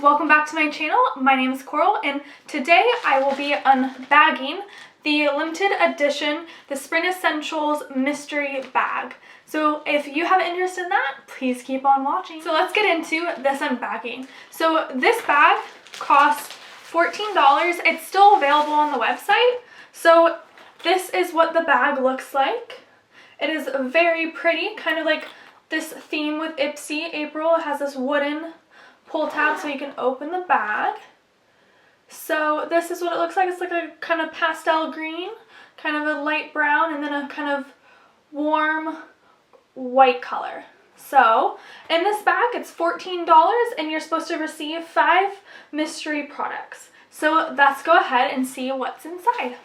welcome back to my channel. My name is Coral and today I will be unbagging the limited edition, the Spring Essentials mystery bag. So if you have interest in that, please keep on watching. So let's get into this unbagging. So this bag costs $14. It's still available on the website. So this is what the bag looks like. It is very pretty, kind of like this theme with IPSY. April has this wooden pull tab so you can open the bag. So this is what it looks like. It's like a kind of pastel green, kind of a light brown, and then a kind of warm white color. So in this bag, it's $14 and you're supposed to receive 5 mystery products. So let's go ahead and see what's inside.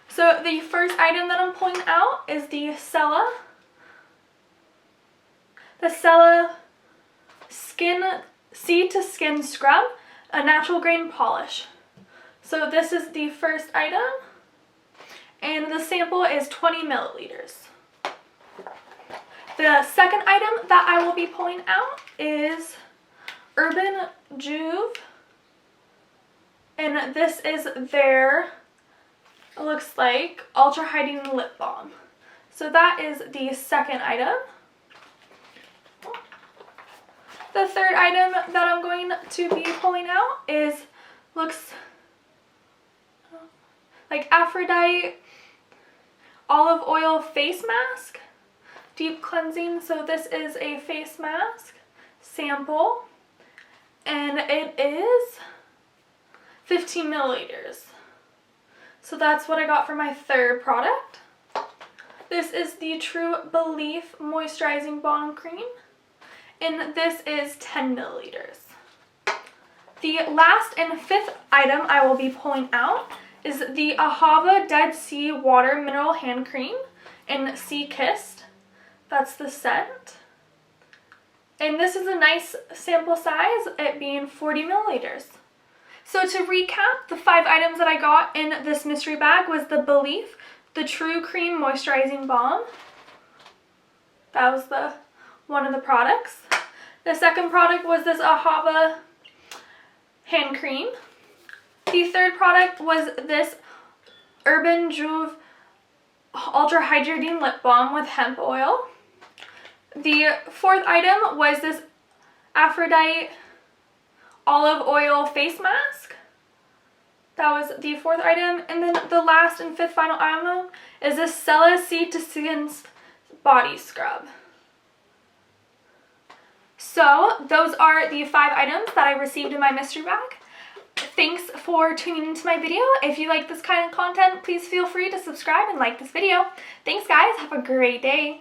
So the first item that I'm pulling out is the Sella Seed to Skin Scrub, a natural grain polish. So this is the first item, and the sample is 20 milliliters. The second item that I will be pulling out is Urban Juve, and this is their, it looks like, Ultra Hydrating Lip Balm. So that is the second item. The third item that I'm going to be pulling out looks like Aphrodite olive oil face mask, deep cleansing. So this is a face mask sample, and it is 15 milliliters. So that's what I got for my third product. This is the True Belief Moisturizing Balm Cream, and this is 10 milliliters. The last and fifth item I will be pulling out is the Ahava Dead Sea Water Mineral Hand Cream in Sea Kissed. That's the scent. And this is a nice sample size, it being 40 milliliters. So to recap, the 5 items that I got in this mystery bag was the Belief, the True Cream Moisturizing Balm. That was one of the products. The second product was this Ahava hand cream. The third product was this Urban Juve Ultra Hydrating Lip Balm with hemp oil. The fourth item was this Aphrodite olive oil face mask. That was the fourth item. And then the last and fifth final item is this Sella Seed to Skin Body Scrub. So those are the 5 items that I received in my mystery bag. Thanks for tuning into my video. If you like this kind of content, please feel free to subscribe and like this video. Thanks guys, have a great day.